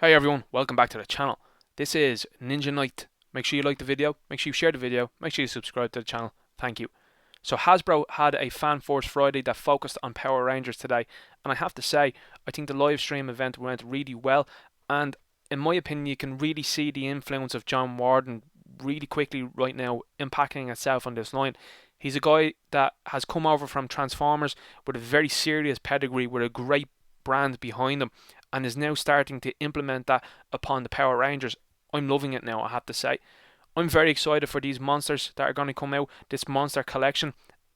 Hey everyone, welcome back to the channel. This is Ninja Knight. Make sure you like the video, make sure you share the video, make sure you subscribe to the channel. Thank you. So Hasbro had a Fan Force Friday that focused on Power Rangers today, and I have to say, I think the live stream event went really well, and in my opinion, you can really see the influence of John Warden really quickly right now impacting itself on this line. He's a guy that has come over from Transformers with a very serious pedigree, with a great brand behind him, and is now starting to implement that upon the Power Rangers. I'm loving it now, I have to say. I'm very excited for these monsters that are going to come out, this monster collection,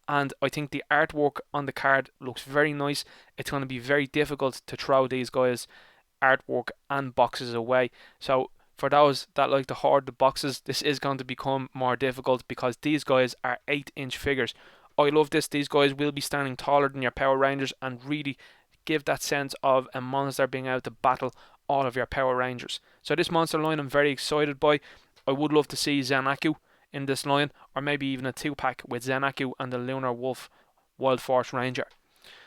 and I think the artwork on the card looks very nice. It's going to be very difficult to throw these guys' artwork and boxes away. So for those that like to hoard the boxes, this is going to become more difficult because these guys are 8-inch figures. I love this. These guys will be standing taller than your Power Rangers and really give that sense of a monster being able to battle all of your Power Rangers. So this monster line I'm very excited by. I would love to see Zanaku in this line, or maybe even a 2-pack with Zanaku and the Lunar Wolf Wild Force Ranger.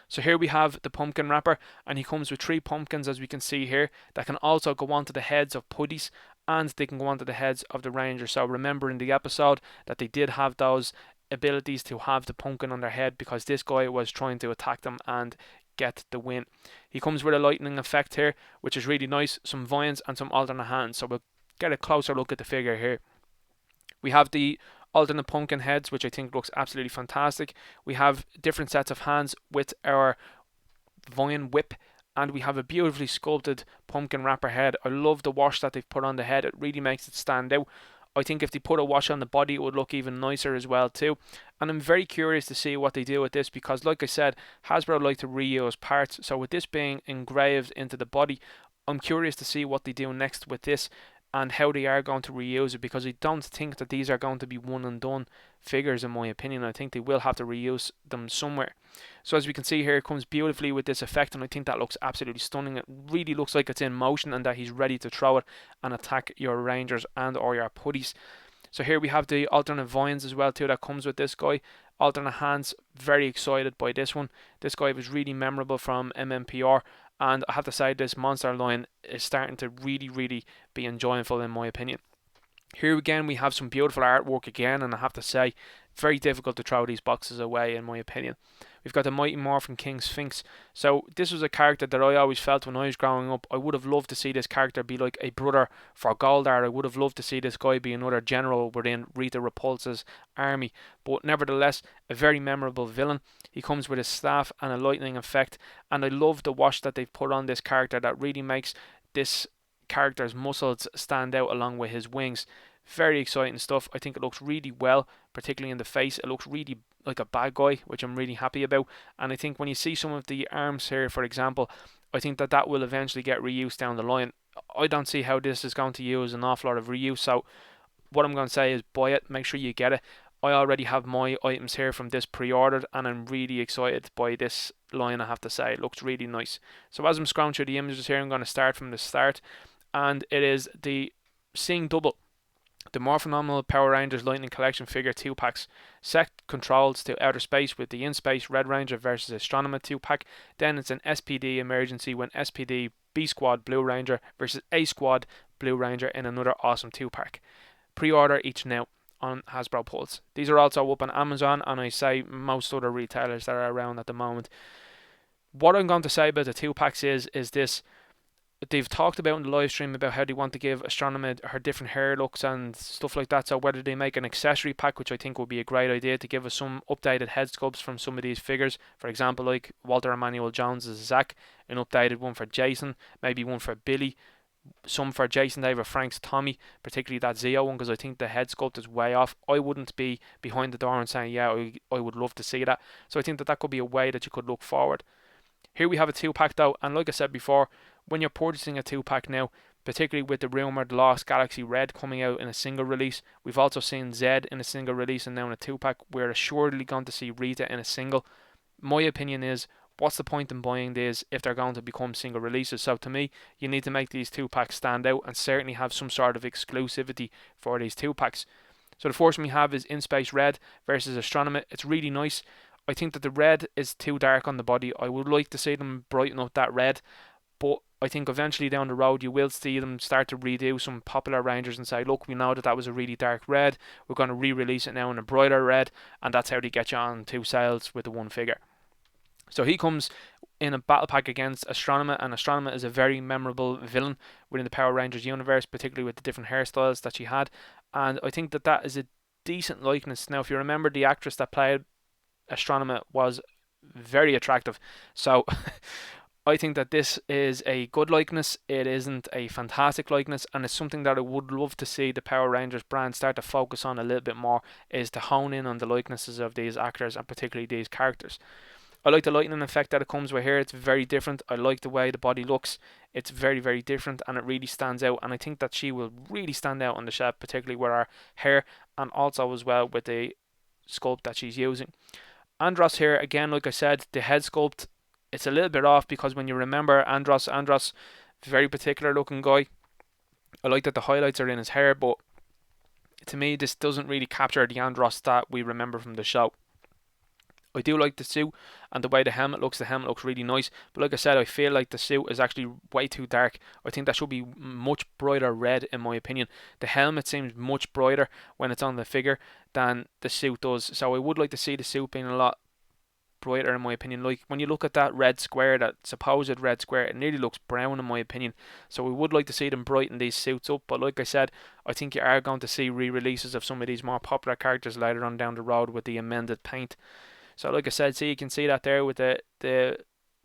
So here we have the pumpkin wrapper, and he comes with 3 pumpkins, as we can see here, that can also go onto the heads of putties, and they can go onto the heads of the Rangers. So remember in the episode that they did have those abilities to have the pumpkin on their head because this guy was trying to attack them and get the win. He comes with a lightning effect here, which is really nice, some vines and some alternate hands. So we'll get a closer look at the figure here. We have the alternate pumpkin heads, which I think looks absolutely fantastic. We have different sets of hands with our vine whip, and we have a beautifully sculpted pumpkin wrapper head. I love the wash that they've put on the head. It really makes it stand out. I think if they put a wash on the body, it would look even nicer as well too. And I'm very curious to see what they do with this because, like I said, Hasbro like to reuse parts. So with this being engraved into the body, I'm curious to see what they do next with this and how they are going to reuse it, because I don't think that these are going to be one and done figures in my opinion. I think they will have to reuse them somewhere. So as we can see here, it comes beautifully with this effect, and I think that looks absolutely stunning. It really looks like it's in motion and that he's ready to throw it and attack your Rangers and or your putties. So here we have the alternate vines as well too that comes with this guy. Alternate hands, very excited by this one. This guy was really memorable from MMPR, and I have to say this monster line is starting to really be enjoyable in my opinion. Here again we have some beautiful artwork again, and I have to say, very difficult to throw these boxes away in my opinion. We've got the Mighty Morphin King Sphinx. So this was a character that I always felt when I was growing up, I would have loved to see this character be like a brother for Goldar. I would have loved to see this guy be another general within Rita Repulsa's army. But nevertheless, a very memorable villain. He comes with a staff and a lightning effect, and I love the wash that they've put on this character that really makes this character's muscles stand out along with his wings. Very exciting stuff. I think it looks really well, particularly in the face. It looks really like a bad guy, which I'm really happy about. And I think when you see some of the arms here, for example, I think that that will eventually get reused down the line. I don't see how this is going to use an awful lot of reuse. So what I'm going to say is buy it. Make sure you get it. I already have my items here from this pre-ordered, and I'm really excited by this line, I have to say. It looks really nice. So as I'm scrolling through the images here, I'm going to start from the start. And it is the Seeing Double, the more phenomenal Power Rangers Lightning Collection figure 2-packs. Set controls to outer space with the in-space Red Ranger versus Astronema 2-pack. Then it's an SPD emergency when SPD B Squad Blue Ranger versus A Squad Blue Ranger in another awesome 2-pack. Pre-order each now on Hasbro Pulse. These are also up on Amazon, and I say most other retailers that are around at the moment. What I'm going to say about the 2-packs is this. They've talked about in the live stream about how they want to give Astronema her different hair looks and stuff like that. So whether they make an accessory pack, which I think would be a great idea, to give us some updated head sculpts from some of these figures. For example, like Walter Emmanuel Jones' Zack, an updated one for Jason, maybe one for Billy, some for Jason David Frank's Tommy, particularly that Zeo one, because I think the head sculpt is way off. I wouldn't be behind the door and saying, yeah, I would love to see that. So I think that that could be a way that you could look forward. Here we have a 2-pack though, and like I said before, when you're purchasing a 2-pack now, particularly with the rumoured Lost Galaxy Red coming out in a single release, we've also seen Zed in a single release and now in a 2-pack, we're assuredly going to see Rita in a single. My opinion is, what's the point in buying these if they're going to become single releases? So to me, you need to make these 2-packs stand out and certainly have some sort of exclusivity for these 2-packs. So the first one we have is In Space Red versus Astronema. It's really nice. I think that the red is too dark on the body. I would like to see them brighten up that red. But I think eventually down the road you will see them start to redo some popular Rangers and say, look, we know that that was a really dark red, we're going to re-release it now in a brighter red, and that's how they get you on 2 sales with the one figure. So he comes in a battle pack against Astronema, and Astronema is a very memorable villain within the Power Rangers universe, particularly with the different hairstyles that she had. And I think that that is a decent likeness. Now, if you remember, the actress that played Astronema was very attractive. So I think that this is a good likeness. It isn't a fantastic likeness, and it's something that I would love to see the Power Rangers brand start to focus on a little bit more, is to hone in on the likenesses of these actors and particularly these characters. I like the lightning effect that it comes with here. It's very different. I like the way the body looks. It's very, very different, and it really stands out. And I think that she will really stand out on the shelf, particularly with her hair, and also as well with the sculpt that she's using. Andros here, again, like I said, the head sculpt, it's a little bit off, because when you remember Andros, very particular looking guy. I like that the highlights are in his hair, but to me, this doesn't really capture the Andros that we remember from the show. I do like the suit and the way the helmet looks. The helmet looks really nice. But like I said, I feel like the suit is actually way too dark. I think that should be much brighter red, in my opinion. The helmet seems much brighter when it's on the figure than the suit does. So I would like to see the suit being a lot brighter, in my opinion. Like when you look at that red square, that supposed red square, it nearly looks brown, in my opinion. So we would like to see them brighten these suits up. But like I said, I think you are going to see re-releases of some of these more popular characters later on down the road with the amended paint. So like I said, see, you can see that there with the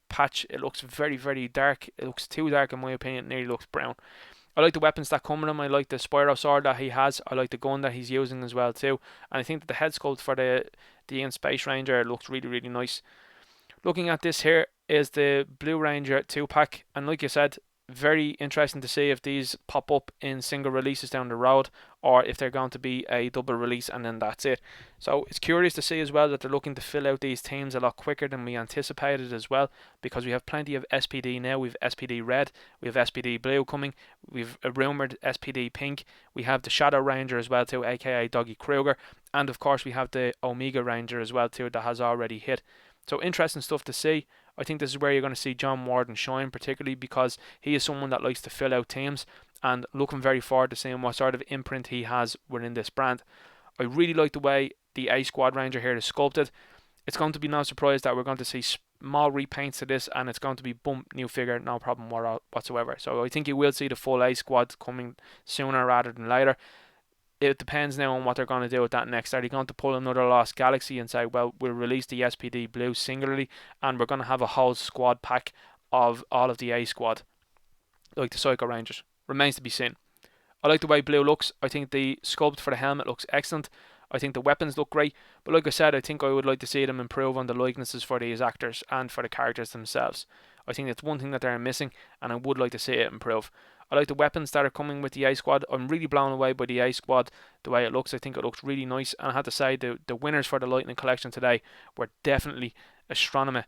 patch. It looks very, very dark. It looks too dark, in my opinion. It nearly looks brown. I like the weapons that come with him. I like the Spyro sword that he has. I like the gun that he's using as well too. And I think that the head sculpt for the Ian Space Ranger looks really, really nice. Looking at this here is the Blue Ranger 2-pack. And like you said, very interesting to see if these pop up in single releases down the road, or if they're going to be a double release and then that's it. So it's curious to see as well that they're looking to fill out these teams a lot quicker than we anticipated as well, because we have plenty of SPD now. We've SPD Red, we have SPD Blue coming, we've a rumoured SPD Pink, we have the Shadow Ranger as well too, aka Doggy Kruger, and of course we have the Omega Ranger as well too that has already hit. So interesting stuff to see. I think this is where you're going to see John Warden shine, particularly because he is someone that likes to fill out teams, and looking very forward to seeing what sort of imprint he has within this brand. I really like the way the A Squad Ranger here is sculpted. It's going to be no surprise that we're going to see small repaints to this, and it's going to be boom, new figure, no problem whatsoever. So I think you will see the full A Squad coming sooner rather than later. It depends now on what they're going to do with that next. Are they going to pull another Lost Galaxy and say, well, we'll release the SPD Blue singularly, and we're going to have a whole squad pack of all of the A Squad, like the Psycho Rangers? Remains to be seen. I like the way Blue looks. I think the sculpt for the helmet looks excellent. I think the weapons look great. But like I said, I think I would like to see them improve on the likenesses for these actors and for the characters themselves. I think that's one thing that they're missing, and I would like to see it improve. I like the weapons that are coming with the A Squad. I'm really blown away by the A Squad, the way it looks. I think it looks really nice. And I have to say, the winners for the Lightning Collection today were definitely Astronema,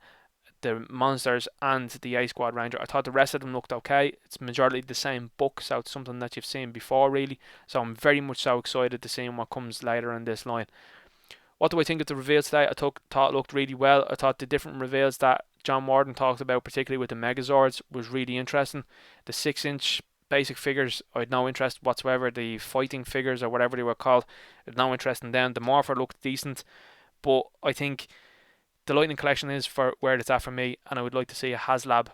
the Monsters, and the A Squad Ranger. I thought the rest of them looked okay. It's majority the same book, so it's something that you've seen before, really. So I'm very much so excited to see what comes later in this line. What do I think of the reveals today? I thought it looked really well. I thought the different reveals that John Warden talked about, particularly with the Megazords, was really interesting. The 6-inch basic figures, I had no interest whatsoever. The fighting figures, or whatever they were called, I had no interest in them. The Morpher looked decent, but I think the Lightning Collection is for where it's at for me, and I would like to see a HasLab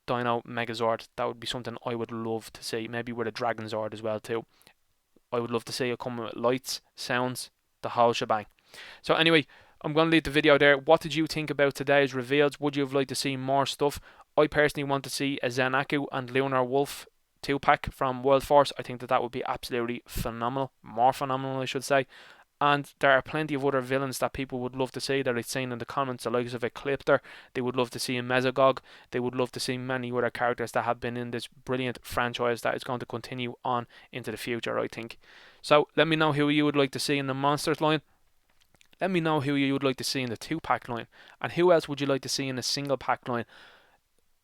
Dino Megazord. That would be something I would love to see, maybe with a Dragon Zord as well too. I would love to see it come with lights, sounds, the whole shebang. So anyway, I'm going to leave the video there. What did you think about today's reveals? Would you have liked to see more stuff? I personally want to see a Zenaku and Lunar Wolf 2-pack from World Force. I think that would be absolutely phenomenal. More phenomenal, I should say. And there are plenty of other villains that people would love to see that I've seen in the comments, the likes of Ecliptor. They would love to see a Mesogog. They would love to see many other characters that have been in this brilliant franchise that is going to continue on into the future, I think. So let me know who you would like to see in the Monsters line. Let me know who you would like to see in the 2-pack line. And who else would you like to see in the single pack line?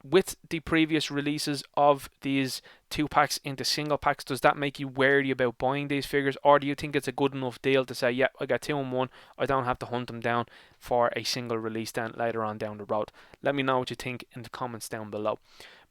with the previous releases of these 2-packs into single packs, does that make you wary about buying these figures, or do you think it's a good enough deal to say, yeah, I got 2 in 1, I don't have to hunt them down for a single release then later on down the road? Let me know what you think in the comments down below.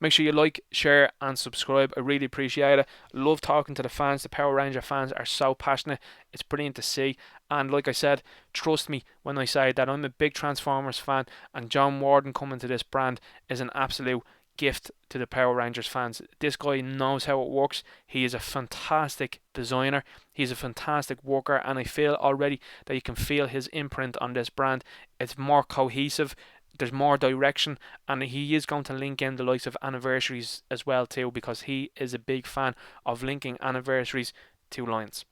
Make sure you like, share and subscribe. I really appreciate it. I love talking to the fans. The Power Ranger fans are so passionate. It's brilliant to see. And like I said, trust me when I say that I'm a big Transformers fan, and John Warden coming to this brand is an absolute gift to the Power Rangers fans. This guy knows how it works. He is a fantastic designer. He's a fantastic worker, and I feel already that you can feel his imprint on this brand. It's more cohesive. There's more direction, and he is going to link in the likes of anniversaries as well too, because he is a big fan of linking anniversaries to lines.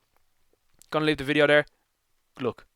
Gonna leave the video there. Good luck.